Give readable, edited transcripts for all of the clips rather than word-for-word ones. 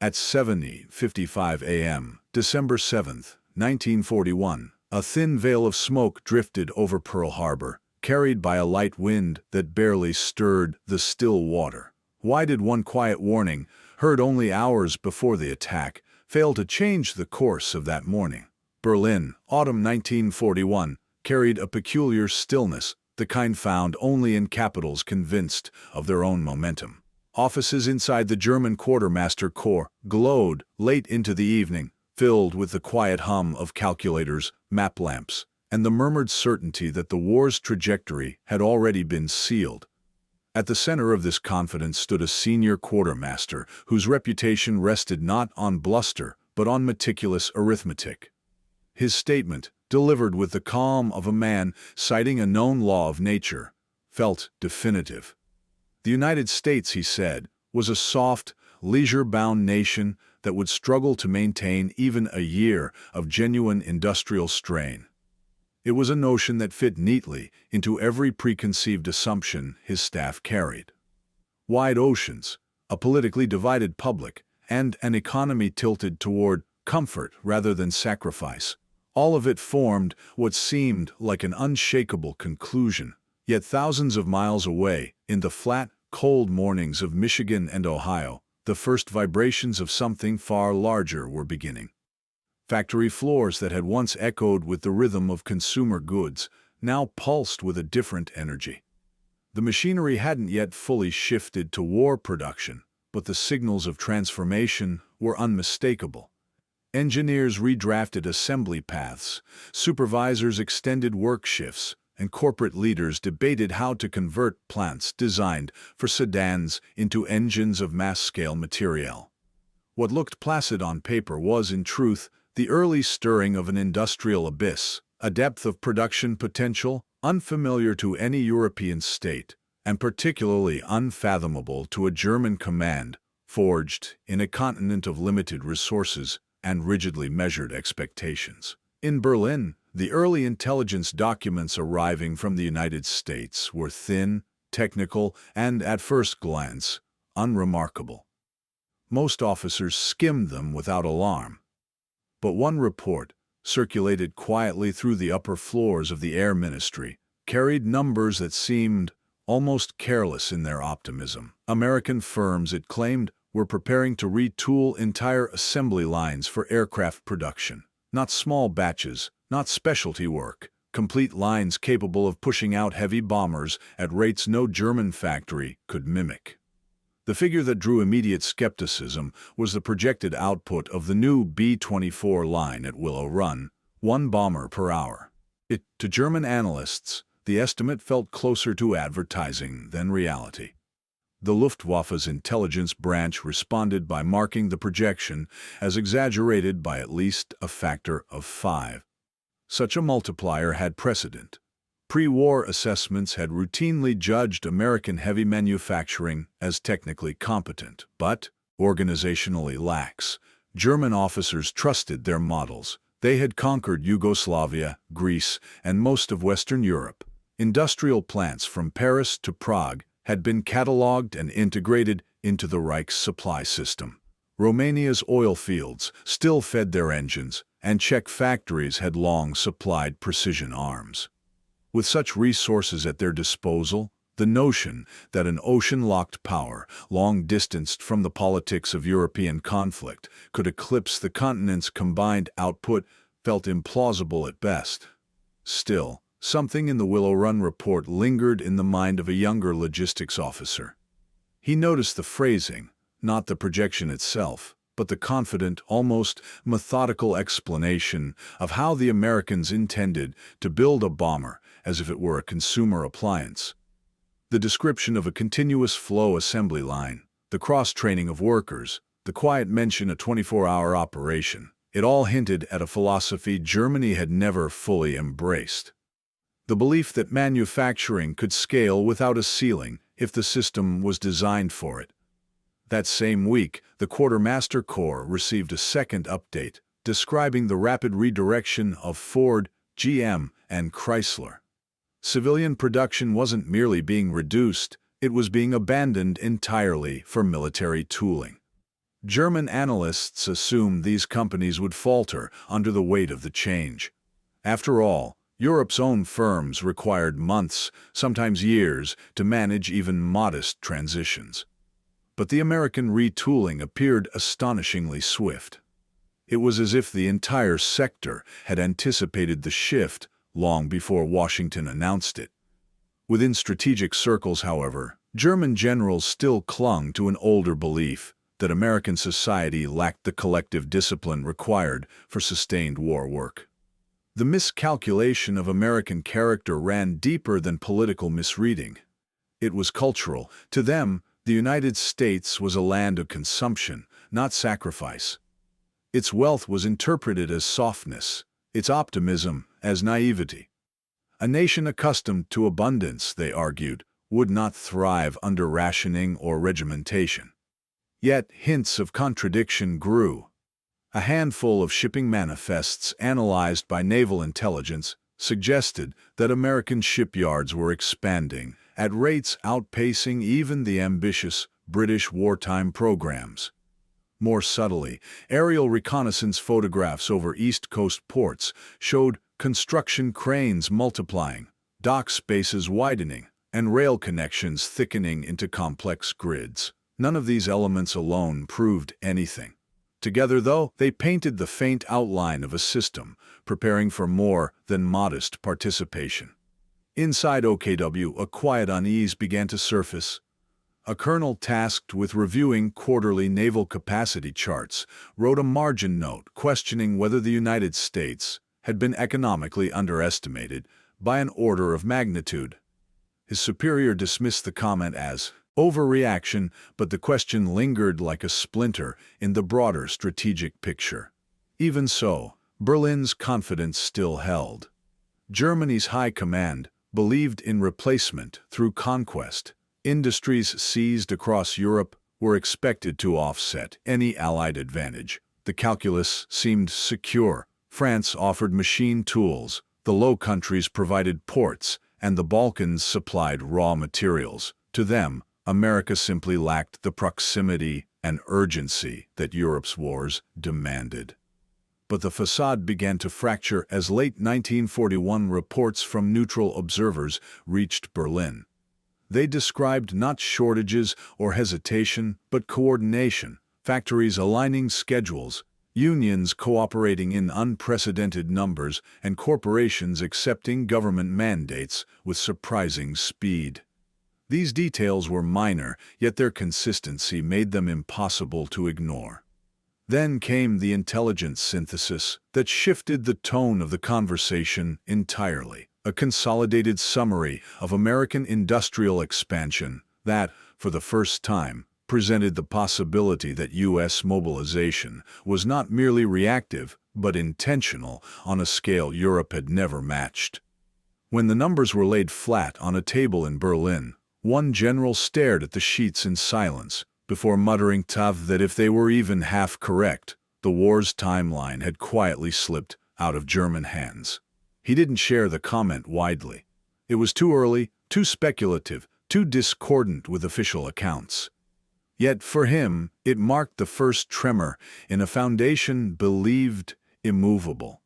At 7:55 a.m., December 7, 1941, a thin veil of smoke drifted over Pearl Harbor, carried by a light wind that barely stirred the still water. Why did one quiet warning, heard only hours before the attack, fail to change the course of that morning? Berlin, autumn 1941, carried a peculiar stillness, the kind found only in capitals convinced of their own momentum. Offices inside the German quartermaster corps glowed late into the evening, filled with the quiet hum of calculators, map lamps, and the murmured certainty that the war's trajectory had already been sealed. At the center of this confidence stood a senior quartermaster whose reputation rested not on bluster but on meticulous arithmetic. His statement, delivered with the calm of a man citing a known law of nature, felt definitive. The United States, he said, was a soft, leisure-bound nation that would struggle to maintain even a year of genuine industrial strain. It was a notion that fit neatly into every preconceived assumption his staff carried. Wide oceans, a politically divided public, and an economy tilted toward comfort rather than sacrifice. All of it formed what seemed like an unshakable conclusion. Yet thousands of miles away, in the flat, cold mornings of Michigan and Ohio, the first vibrations of something far larger were beginning. Factory floors that had once echoed with the rhythm of consumer goods now pulsed with a different energy. The machinery hadn't yet fully shifted to war production, but the signals of transformation were unmistakable. Engineers redrafted assembly paths, supervisors extended work shifts, and corporate leaders debated how to convert plants designed for sedans into engines of mass-scale material. What looked placid on paper was, in truth, the early stirring of an industrial abyss, a depth of production potential unfamiliar to any European state, and particularly unfathomable to a German command forged in a continent of limited resources and rigidly measured expectations. In Berlin, the early intelligence documents arriving from the United States were thin, technical, and, at first glance, unremarkable. Most officers skimmed them without alarm. But one report, circulated quietly through the upper floors of the Air Ministry, carried numbers that seemed almost careless in their optimism. American firms, it claimed, were preparing to retool entire assembly lines for aircraft production. Not small batches, not specialty work, complete lines capable of pushing out heavy bombers at rates no German factory could mimic. The figure that drew immediate skepticism was the projected output of the new B-24 line at Willow Run, 1 bomber per hour. To German analysts, the estimate felt closer to advertising than reality. The Luftwaffe's intelligence branch responded by marking the projection as exaggerated by at least a factor of 5. Such a multiplier had precedent. Pre-war assessments had routinely judged American heavy manufacturing as technically competent, but organizationally lax. German officers trusted their models. They had conquered Yugoslavia, Greece, and most of Western Europe. Industrial plants from Paris to Prague had been catalogued and integrated into the Reich's supply system. Romania's oil fields still fed their engines, and Czech factories had long supplied precision arms. With such resources at their disposal, the notion that an ocean-locked power, long distanced from the politics of European conflict, could eclipse the continent's combined output felt implausible at best. Still, something in the Willow Run report lingered in the mind of a younger logistics officer. He noticed the phrasing, not the projection itself, but the confident, almost methodical explanation of how the Americans intended to build a bomber as if it were a consumer appliance. The description of a continuous flow assembly line, the cross-training of workers, the quiet mention of a 24-hour operation, it all hinted at a philosophy Germany had never fully embraced. The belief that manufacturing could scale without a ceiling if the system was designed for it. That same week, the Quartermaster Corps received a second update, describing the rapid redirection of Ford, GM, and Chrysler. Civilian production wasn't merely being reduced, it was being abandoned entirely for military tooling. German analysts assumed these companies would falter under the weight of the change. After all, Europe's own firms required months, sometimes years, to manage even modest transitions. But the American retooling appeared astonishingly swift. It was as if the entire sector had anticipated the shift long before Washington announced it. Within strategic circles, however, German generals still clung to an older belief that American society lacked the collective discipline required for sustained war work. The miscalculation of American character ran deeper than political misreading. It was cultural. To them, the United States was a land of consumption, not sacrifice. Its wealth was interpreted as softness, its optimism as naivety. A nation accustomed to abundance, they argued, would not thrive under rationing or regimentation. Yet hints of contradiction grew. A handful of shipping manifests analyzed by naval intelligence suggested that American shipyards were expanding at rates outpacing even the ambitious British wartime programs. More subtly, aerial reconnaissance photographs over East Coast ports showed construction cranes multiplying, dock spaces widening, and rail connections thickening into complex grids. None of these elements alone proved anything. Together, though, they painted the faint outline of a system preparing for more than modest participation. Inside OKW, a quiet unease began to surface. A colonel tasked with reviewing quarterly naval capacity charts wrote a margin note questioning whether the United States had been economically underestimated by an order of magnitude. His superior dismissed the comment as overreaction, but the question lingered like a splinter in the broader strategic picture. Even so, Berlin's confidence still held. Germany's high command believed in replacement through conquest. Industries seized across Europe were expected to offset any Allied advantage. The calculus seemed secure. France offered machine tools, the Low Countries provided ports, and the Balkans supplied raw materials. To them, America simply lacked the proximity and urgency that Europe's wars demanded. But the facade began to fracture as late 1941 reports from neutral observers reached Berlin. They described not shortages or hesitation, but coordination, factories aligning schedules, unions cooperating in unprecedented numbers, and corporations accepting government mandates with surprising speed. These details were minor, yet their consistency made them impossible to ignore. Then came the intelligence synthesis that shifted the tone of the conversation entirely. A consolidated summary of American industrial expansion that, for the first time, presented the possibility that U.S. mobilization was not merely reactive, but intentional on a scale Europe had never matched. When the numbers were laid flat on a table in Berlin, one general stared at the sheets in silence, before muttering tough that if they were even half correct, the war's timeline had quietly slipped out of German hands. He didn't share the comment widely. It was too early, too speculative, too discordant with official accounts. Yet for him, it marked the first tremor in a foundation believed immovable.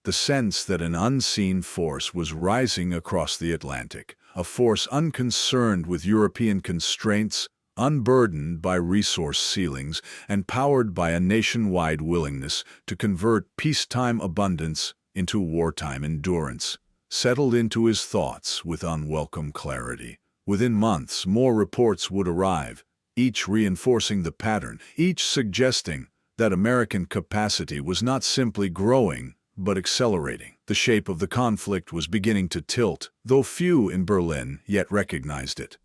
The sense that an unseen force was rising across the Atlantic, a force unconcerned with European constraints, unburdened by resource ceilings, and powered by a nationwide willingness to convert peacetime abundance into wartime endurance, settled into his thoughts with unwelcome clarity. Within months, more reports would arrive, each reinforcing the pattern, each suggesting that American capacity was not simply growing, but accelerating. The shape of the conflict was beginning to tilt, though few in Berlin yet recognized it.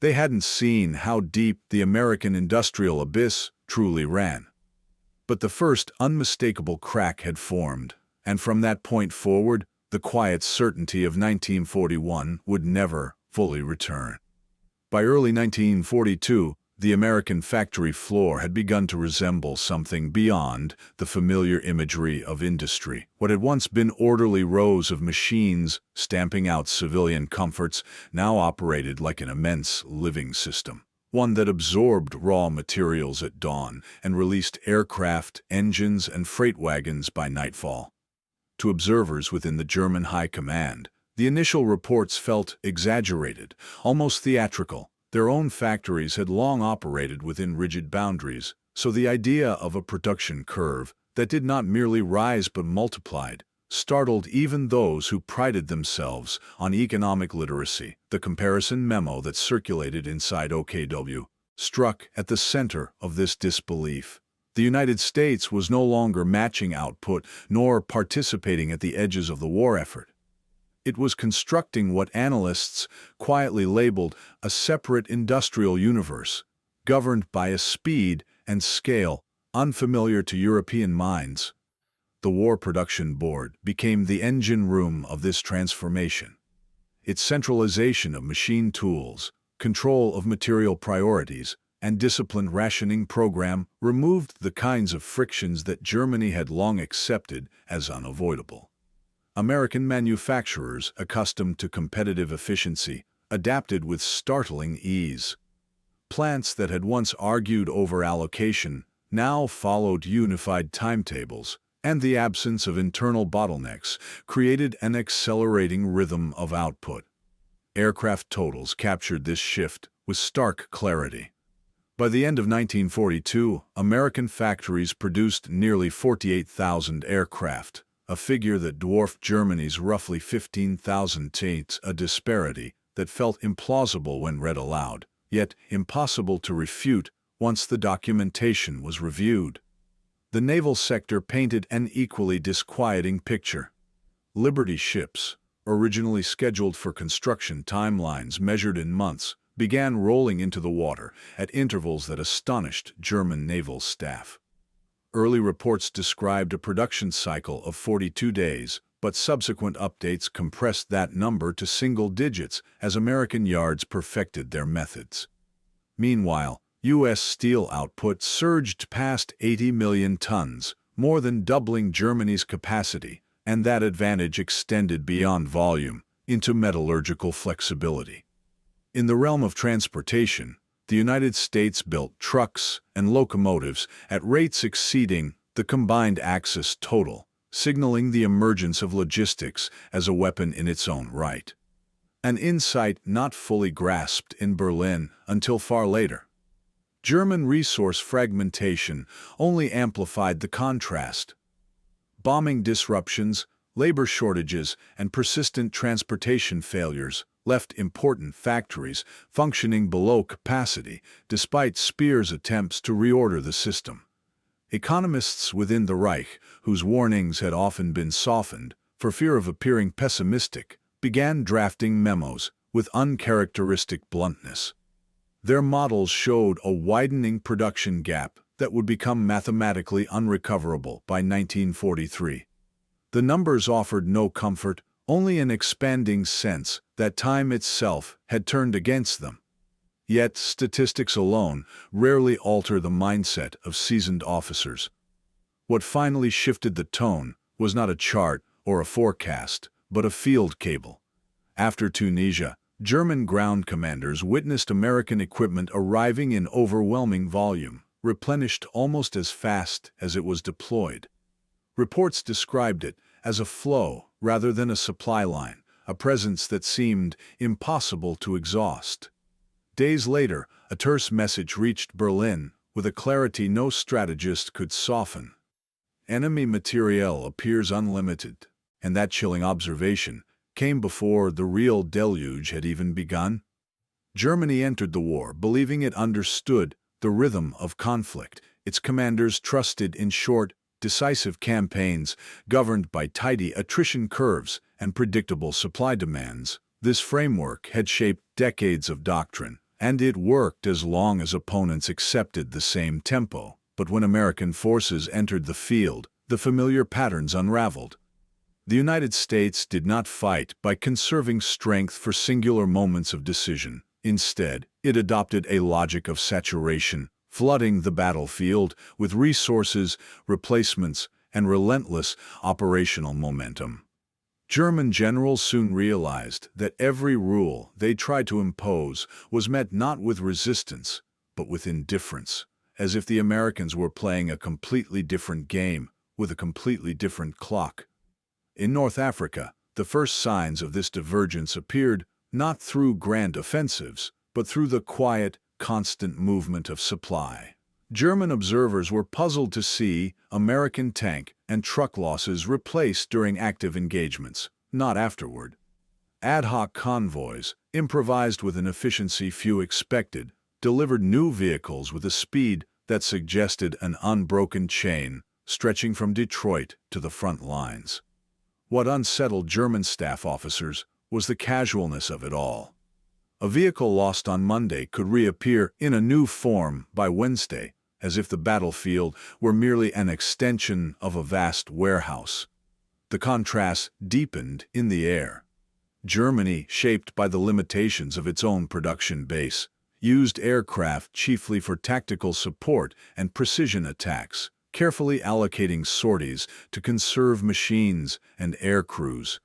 They hadn't seen how deep the American industrial abyss truly ran. But the first unmistakable crack had formed, and from that point forward, the quiet certainty of 1941 would never fully return. By early 1942, the American factory floor had begun to resemble something beyond the familiar imagery of industry. What had once been orderly rows of machines stamping out civilian comforts now operated like an immense living system. one that absorbed raw materials at dawn and released aircraft, engines, and freight wagons by nightfall. To observers within the German high command, the initial reports felt exaggerated, almost theatrical. Their own factories had long operated within rigid boundaries, so the idea of a production curve that did not merely rise but multiplied startled even those who prided themselves on economic literacy. The comparison memo that circulated inside OKW struck at the center of this disbelief. The United States was no longer matching output nor participating at the edges of the war effort. It was constructing what analysts quietly labeled a separate industrial universe, governed by a speed and scale unfamiliar to European minds. The War Production Board became the engine room of this transformation. Its centralization of machine tools, control of material priorities, and disciplined rationing program removed the kinds of frictions that Germany had long accepted as unavoidable. American manufacturers, accustomed to competitive efficiency, adapted with startling ease. Plants that had once argued over allocation now followed unified timetables, and the absence of internal bottlenecks created an accelerating rhythm of output. Aircraft totals captured this shift with stark clarity. By the end of 1942, American factories produced nearly 48,000 aircraft, a figure that dwarfed Germany's roughly 15,000 tanks, a disparity that felt implausible when read aloud, yet impossible to refute once the documentation was reviewed. The naval sector painted an equally disquieting picture. Liberty ships, originally scheduled for construction timelines measured in months, began rolling into the water at intervals that astonished German naval staff. Early reports described a production cycle of 42 days, but subsequent updates compressed that number to single digits as American yards perfected their methods. Meanwhile, U.S. steel output surged past 80 million tons, more than doubling Germany's capacity, and that advantage extended beyond volume into metallurgical flexibility. In the realm of transportation, the United States built trucks and locomotives at rates exceeding the combined Axis total, signaling the emergence of logistics as a weapon in its own right. An insight not fully grasped in Berlin until far later. German resource fragmentation only amplified the contrast. Bombing disruptions, labor shortages, and persistent transportation failures left important factories functioning below capacity despite Speer's attempts to reorder the system. Economists within the Reich, whose warnings had often been softened for fear of appearing pessimistic, began drafting memos with uncharacteristic bluntness. Their models showed a widening production gap that would become mathematically unrecoverable by 1943. The numbers offered no comfort, only an expanding sense that time itself had turned against them. Yet statistics alone rarely alter the mindset of seasoned officers. What finally shifted the tone was not a chart or a forecast, but a field cable. After Tunisia, German ground commanders witnessed American equipment arriving in overwhelming volume, replenished almost as fast as it was deployed. Reports described it as a flow rather than a supply line, a presence that seemed impossible to exhaust. Days later, a terse message reached Berlin with a clarity no strategist could soften. Enemy materiel appears unlimited, and that chilling observation came before the real deluge had even begun. Germany entered the war believing it understood the rhythm of conflict. Its commanders trusted in short, decisive campaigns governed by tidy attrition curves and predictable supply demands. This framework had shaped decades of doctrine, and it worked as long as opponents accepted the same tempo. But when American forces entered the field, the familiar patterns unraveled. The United States did not fight by conserving strength for singular moments of decision. Instead, it adopted a logic of saturation, flooding the battlefield with resources, replacements, and relentless operational momentum. German generals soon realized that every rule they tried to impose was met not with resistance, but with indifference, as if the Americans were playing a completely different game with a completely different clock. In North Africa, the first signs of this divergence appeared not through grand offensives, but through the quiet, constant movement of supply. German observers were puzzled to see American tank and truck losses replaced during active engagements, not afterward. Ad hoc convoys, improvised with an efficiency few expected, delivered new vehicles with a speed that suggested an unbroken chain stretching from Detroit to the front lines. What unsettled German staff officers was the casualness of it all. A vehicle lost on Monday could reappear in a new form by Wednesday, as if the battlefield were merely an extension of a vast warehouse. The contrast deepened in the air. Germany, shaped by the limitations of its own production base, used aircraft chiefly for tactical support and precision attacks, carefully allocating sorties to conserve machines and air crews.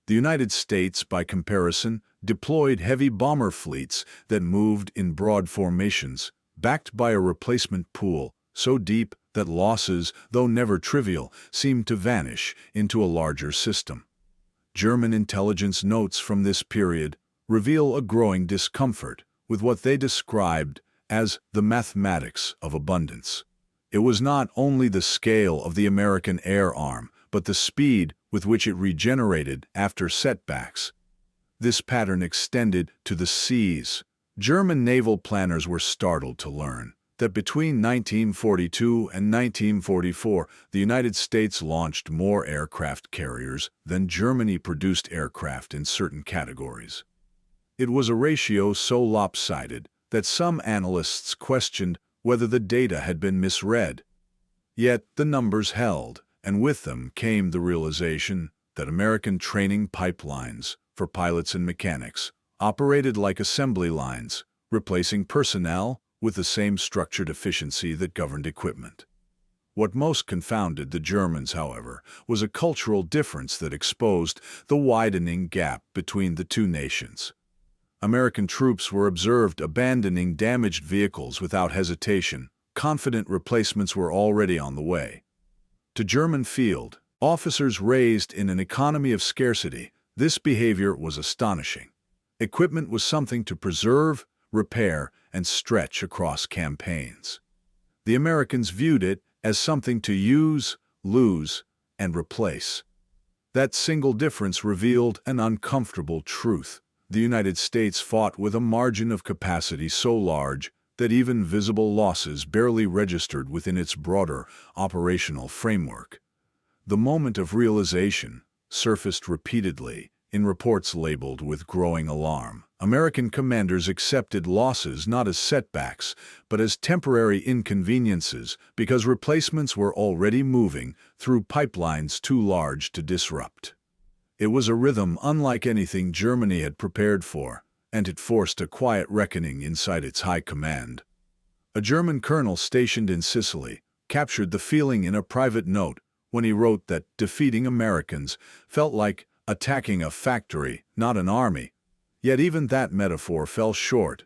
The United States, by comparison, deployed heavy bomber fleets that moved in broad formations, backed by a replacement pool so deep that losses, though never trivial, seemed to vanish into a larger system. German intelligence notes from this period reveal a growing discomfort with what they described as the mathematics of abundance. It was not only the scale of the American air arm, but the speed with which it regenerated after setbacks. This pattern extended to the seas. German naval planners were startled to learn that between 1942 and 1944, the United States launched more aircraft carriers than Germany produced aircraft in certain categories. It was a ratio so lopsided that some analysts questioned whether the data had been misread. Yet the numbers held, and with them came the realization that American training pipelines for pilots and mechanics operated like assembly lines, replacing personnel with the same structured efficiency that governed equipment. What most confounded the Germans, however, was a cultural difference that exposed the widening gap between the two nations. American troops were observed abandoning damaged vehicles without hesitation. Confident replacements were already on the way. To German field officers raised in an economy of scarcity, this behavior was astonishing. Equipment was something to preserve, repair, and stretch across campaigns. The Americans viewed it as something to use, lose, and replace. That single difference revealed an uncomfortable truth. The United States fought with a margin of capacity so large that even visible losses barely registered within its broader operational framework. The moment of realization surfaced repeatedly in reports labeled with growing alarm. American commanders accepted losses not as setbacks, but as temporary inconveniences because replacements were already moving through pipelines too large to disrupt. It was a rhythm unlike anything Germany had prepared for, and it forced a quiet reckoning inside its high command. A German colonel stationed in Sicily captured the feeling in a private note when he wrote that defeating Americans felt like attacking a factory, not an army. Yet even that metaphor fell short.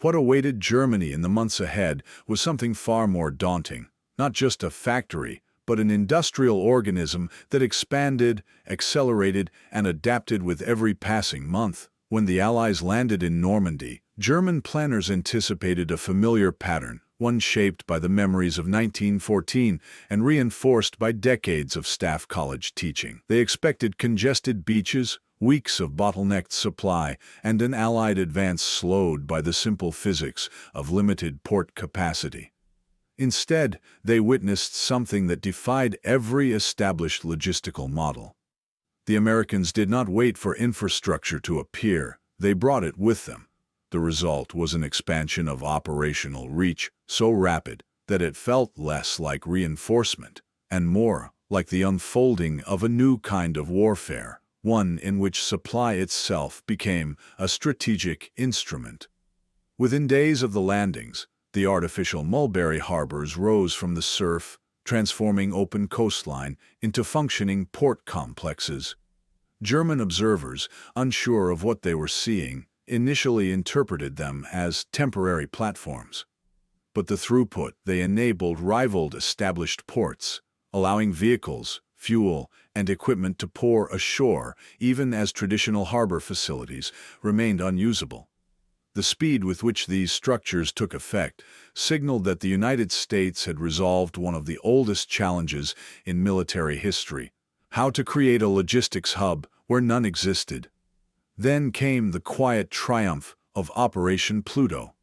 What awaited Germany in the months ahead was something far more daunting, not just a factory, but an industrial organism that expanded, accelerated, and adapted with every passing month. When the Allies landed in Normandy, German planners anticipated a familiar pattern, one shaped by the memories of 1914 and reinforced by decades of staff college teaching. They expected congested beaches, weeks of bottlenecked supply, and an Allied advance slowed by the simple physics of limited port capacity. Instead, they witnessed something that defied every established logistical model. The Americans did not wait for infrastructure to appear, they brought it with them. The result was an expansion of operational reach so rapid that it felt less like reinforcement and more like the unfolding of a new kind of warfare, one in which supply itself became a strategic instrument. Within days of the landings, the artificial mulberry harbors rose from the surf, transforming open coastline into functioning port complexes. German observers, unsure of what they were seeing, initially interpreted them as temporary platforms. But the throughput they enabled rivaled established ports, allowing vehicles, fuel, and equipment to pour ashore even as traditional harbor facilities remained unusable. The speed with which these structures took effect signaled that the United States had resolved one of the oldest challenges in military history: how to create a logistics hub where none existed. Then came the quiet triumph of Operation Pluto.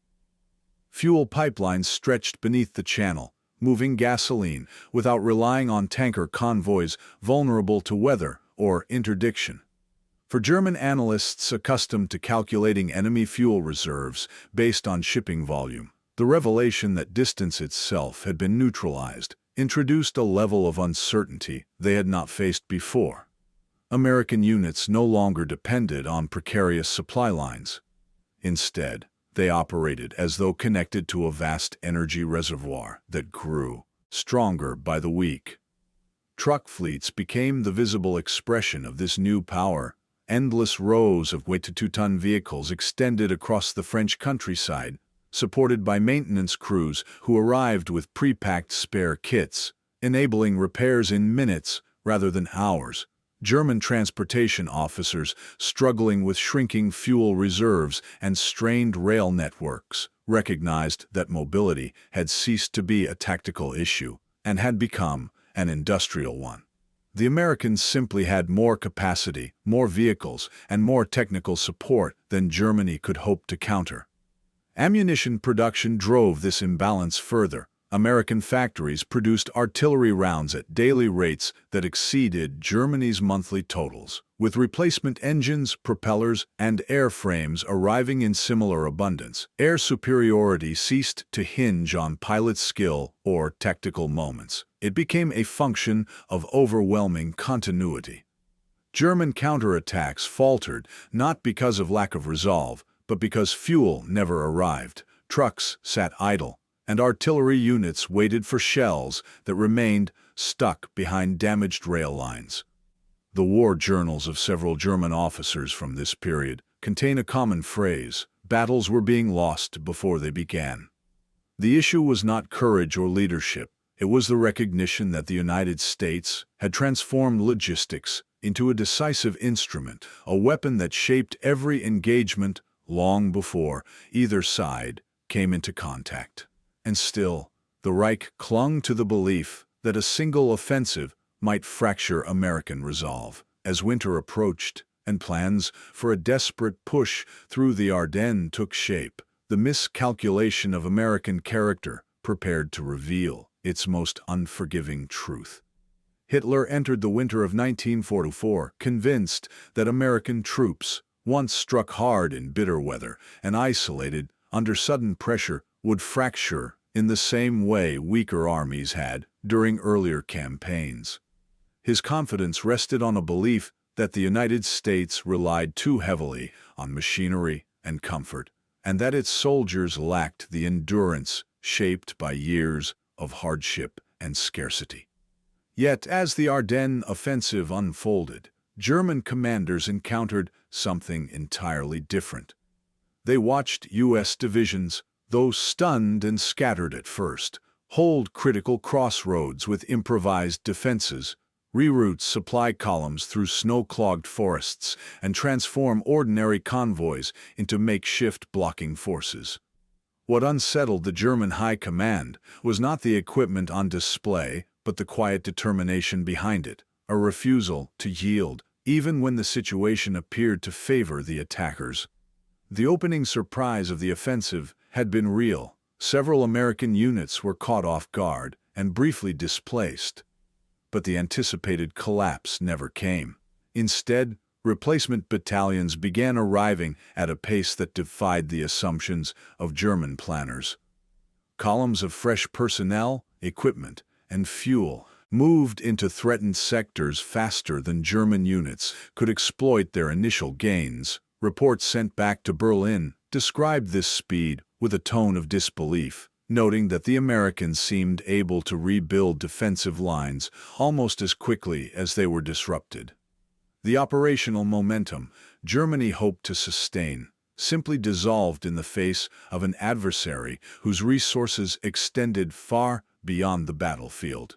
Fuel pipelines stretched beneath the channel, moving gasoline without relying on tanker convoys vulnerable to weather or interdiction. For German analysts accustomed to calculating enemy fuel reserves based on shipping volume, the revelation that distance itself had been neutralized introduced a level of uncertainty they had not faced before. American units no longer depended on precarious supply lines. Instead, they operated as though connected to a vast energy reservoir that grew stronger by the week. Truck fleets became the visible expression of this new power. Endless rows of 1-2-ton vehicles extended across the French countryside, supported by maintenance crews who arrived with pre-packed spare kits, enabling repairs in minutes rather than hours. German transportation officers, struggling with shrinking fuel reserves and strained rail networks, recognized that mobility had ceased to be a tactical issue and had become an industrial one. The Americans simply had more capacity, more vehicles, and more technical support than Germany could hope to counter. Ammunition production drove this imbalance further. American factories produced artillery rounds at daily rates that exceeded Germany's monthly totals, with replacement engines, propellers, and airframes arriving in similar abundance. Air superiority ceased to hinge on pilot skill or tactical moments. It became a function of overwhelming continuity. German counterattacks faltered not because of lack of resolve, but because fuel never arrived. Trucks sat idle, and artillery units waited for shells that remained stuck behind damaged rail lines. The war journals of several German officers from this period contain a common phrase: battles were being lost before they began. The issue was not courage or leadership. It was the recognition that the United States had transformed logistics into a decisive instrument, a weapon that shaped every engagement long before either side came into contact. And still, the Reich clung to the belief that a single offensive might fracture American resolve. As winter approached and plans for a desperate push through the Ardennes took shape, the miscalculation of American character prepared to reveal its most unforgiving truth. Hitler entered the winter of 1944 convinced that American troops, once struck hard in bitter weather and isolated under sudden pressure, would fracture in the same way weaker armies had during earlier campaigns. His confidence rested on a belief that the United States relied too heavily on machinery and comfort, and that its soldiers lacked the endurance shaped by years of hardship and scarcity. Yet, as the Ardennes offensive unfolded, German commanders encountered something entirely different. They watched U.S. divisions, though stunned and scattered at first, hold critical crossroads with improvised defenses, reroute supply columns through snow-clogged forests, and transform ordinary convoys into makeshift blocking forces. What unsettled the German high command was not the equipment on display, but the quiet determination behind it, a refusal to yield, even when the situation appeared to favor the attackers. The opening surprise of the offensive had been real. Several American units were caught off guard and briefly displaced. But the anticipated collapse never came. Instead, replacement battalions began arriving at a pace that defied the assumptions of German planners. Columns of fresh personnel, equipment, and fuel moved into threatened sectors faster than German units could exploit their initial gains. Reports sent back to Berlin described this speed with a tone of disbelief, noting that the Americans seemed able to rebuild defensive lines almost as quickly as they were disrupted. The operational momentum Germany hoped to sustain simply dissolved in the face of an adversary whose resources extended far beyond the battlefield.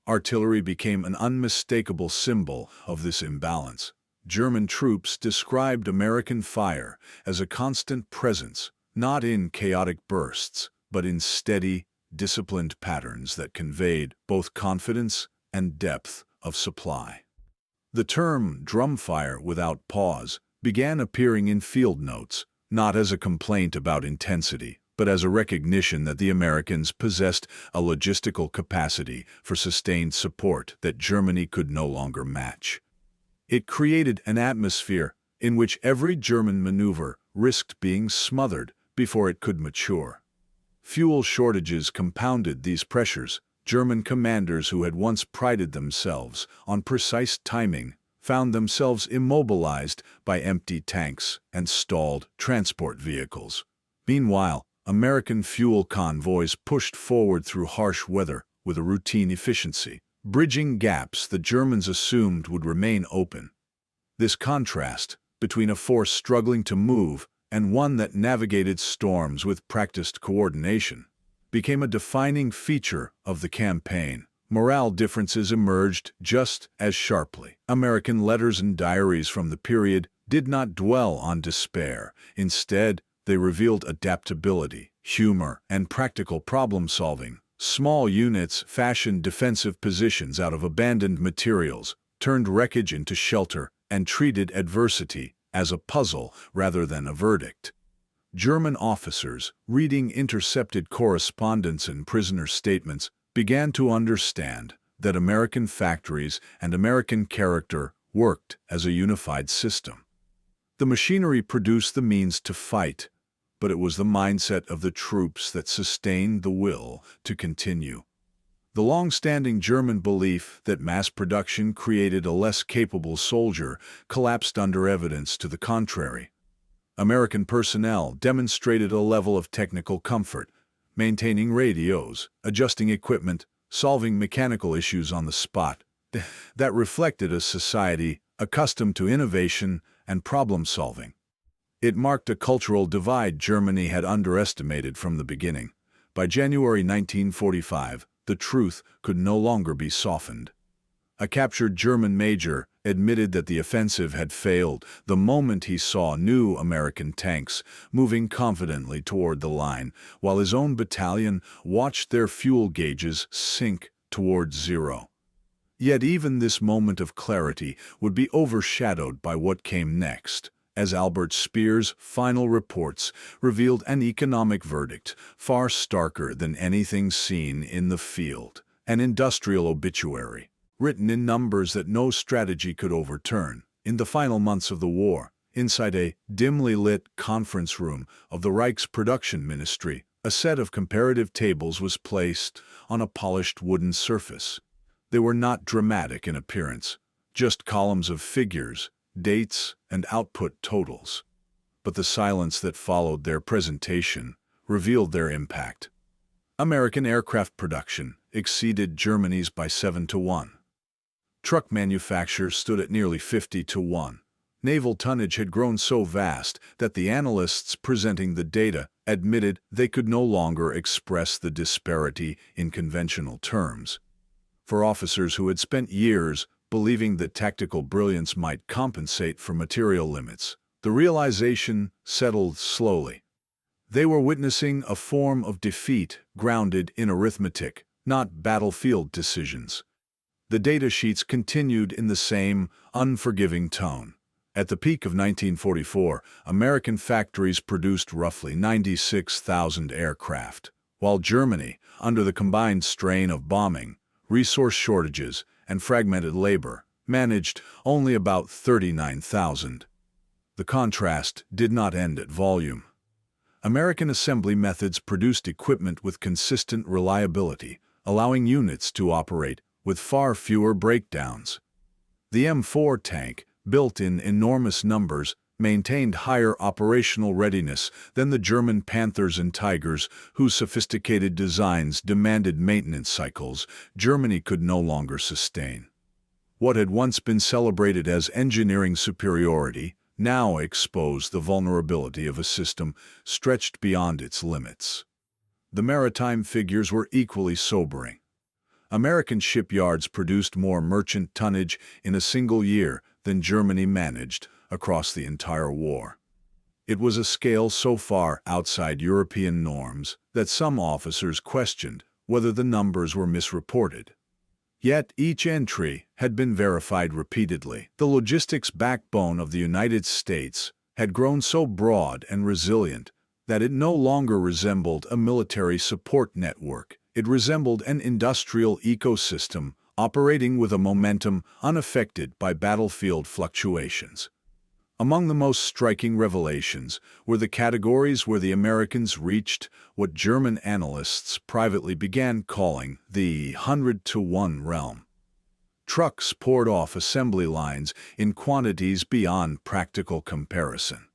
Artillery became an unmistakable symbol of this imbalance. German troops described American fire as a constant presence, not in chaotic bursts, but in steady, disciplined patterns that conveyed both confidence and depth of supply. The term drumfire without pause began appearing in field notes, not as a complaint about intensity, but as a recognition that the Americans possessed a logistical capacity for sustained support that Germany could no longer match. It created an atmosphere in which every German maneuver risked being smothered before it could mature. Fuel shortages compounded these pressures. German commanders who had once prided themselves on precise timing found themselves immobilized by empty tanks and stalled transport vehicles. Meanwhile, American fuel convoys pushed forward through harsh weather with a routine efficiency, bridging gaps the Germans assumed would remain open. This contrast between a force struggling to move and one that navigated storms with practiced coordination became a defining feature of the campaign. Morale differences emerged just as sharply. American letters and diaries from the period did not dwell on despair. Instead, they revealed adaptability, humor, and practical problem-solving. Small units fashioned defensive positions out of abandoned materials, turned wreckage into shelter, and treated adversity as a puzzle rather than a verdict. German officers, reading intercepted correspondence and prisoner statements, began to understand that American factories and American character worked as a unified system. The machinery produced the means to fight, but it was the mindset of the troops that sustained the will to continue. The long-standing German belief that mass production created a less capable soldier collapsed under evidence to the contrary. American personnel demonstrated a level of technical comfort, maintaining radios, adjusting equipment, solving mechanical issues on the spot, that reflected a society accustomed to innovation and problem-solving. It marked a cultural divide Germany had underestimated from the beginning. By January 1945, the truth could no longer be softened. A captured German major admitted that the offensive had failed the moment he saw new American tanks moving confidently toward the line, while his own battalion watched their fuel gauges sink towards zero. Yet even this moment of clarity would be overshadowed by what came next, as Albert Speer's final reports revealed an economic verdict far starker than anything seen in the field, an industrial obituary, written in numbers that no strategy could overturn. In the final months of the war, inside a dimly lit conference room of the Reich's production ministry, a set of comparative tables was placed on a polished wooden surface. They were not dramatic in appearance, just columns of figures, dates, and output totals. But the silence that followed their presentation revealed their impact. American aircraft production exceeded Germany's by 7-1. Truck manufacture stood at nearly 50-1. Naval tonnage had grown so vast that the analysts presenting the data admitted they could no longer express the disparity in conventional terms. For officers who had spent years believing that tactical brilliance might compensate for material limits, the realization settled slowly. They were witnessing a form of defeat grounded in arithmetic, not battlefield decisions. The data sheets continued in the same unforgiving tone. At the peak of 1944, American factories produced roughly 96,000 aircraft, while Germany, under the combined strain of bombing, resource shortages, and fragmented labor, managed only about 39,000. The contrast did not end at volume. American assembly methods produced equipment with consistent reliability, allowing units to operate with far fewer breakdowns. The M4 tank, built in enormous numbers, maintained higher operational readiness than the German Panthers and Tigers, whose sophisticated designs demanded maintenance cycles Germany could no longer sustain. What had once been celebrated as engineering superiority now exposed the vulnerability of a system stretched beyond its limits. The maritime figures were equally sobering. American shipyards produced more merchant tonnage in a single year than Germany managed across the entire war. It was a scale so far outside European norms that some officers questioned whether the numbers were misreported. Yet each entry had been verified repeatedly. The logistics backbone of the United States had grown so broad and resilient that it no longer resembled a military support network. It resembled an industrial ecosystem operating with a momentum unaffected by battlefield fluctuations. Among the most striking revelations were the categories where the Americans reached what German analysts privately began calling the 100-to-1 realm. Trucks poured off assembly lines in quantities beyond practical comparison.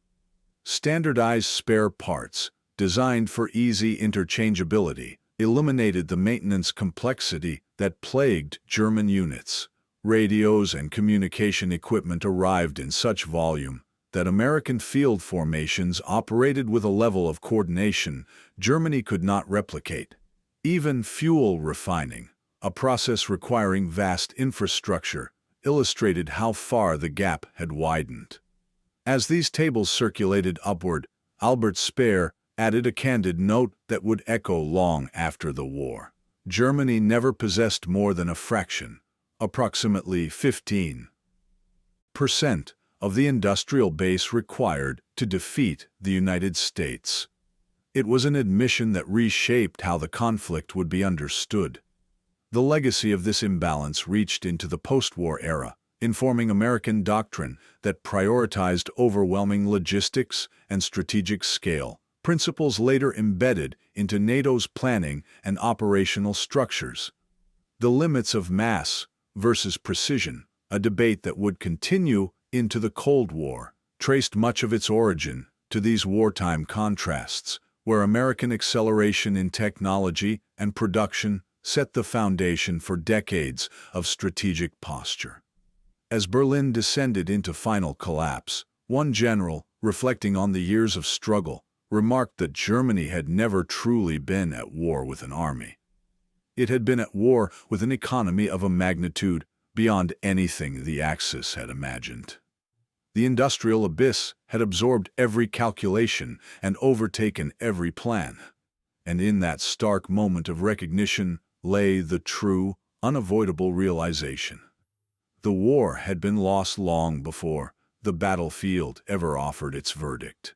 Standardized spare parts, designed for easy interchangeability, eliminated the maintenance complexity that plagued German units. Radios and communication equipment arrived in such volume that American field formations operated with a level of coordination Germany could not replicate. Even fuel refining, a process requiring vast infrastructure, illustrated how far the gap had widened. As these tables circulated upward, Albert Speer added a candid note that would echo long after the war. Germany never possessed more than a fraction, approximately 15% of the industrial base required to defeat the United States. It was an admission that reshaped how the conflict would be understood. The legacy of this imbalance reached into the post-war era, informing American doctrine that prioritized overwhelming logistics and strategic scale, principles later embedded into NATO's planning and operational structures. The limits of mass versus precision, a debate that would continue into the Cold War, traced much of its origin to these wartime contrasts, where American acceleration in technology and production set the foundation for decades of strategic posture. As Berlin descended into final collapse, one general, reflecting on the years of struggle, remarked that Germany had never truly been at war with an army. It had been at war with an economy of a magnitude beyond anything the Axis had imagined. The industrial abyss had absorbed every calculation and overtaken every plan. And in that stark moment of recognition lay the true, unavoidable realization. The war had been lost long before the battlefield ever offered its verdict.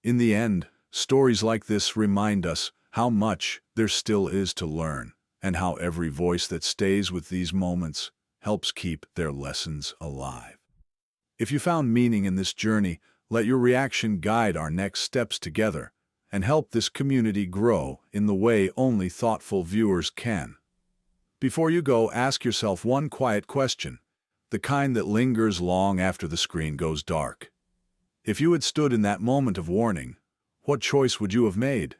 In the end, stories like this remind us how much there still is to learn, and how every voice that stays with these moments helps keep their lessons alive. If you found meaning in this journey, let your reaction guide our next steps together and help this community grow in the way only thoughtful viewers can. Before you go, ask yourself one quiet question, the kind that lingers long after the screen goes dark. If you had stood in that moment of warning, what choice would you have made?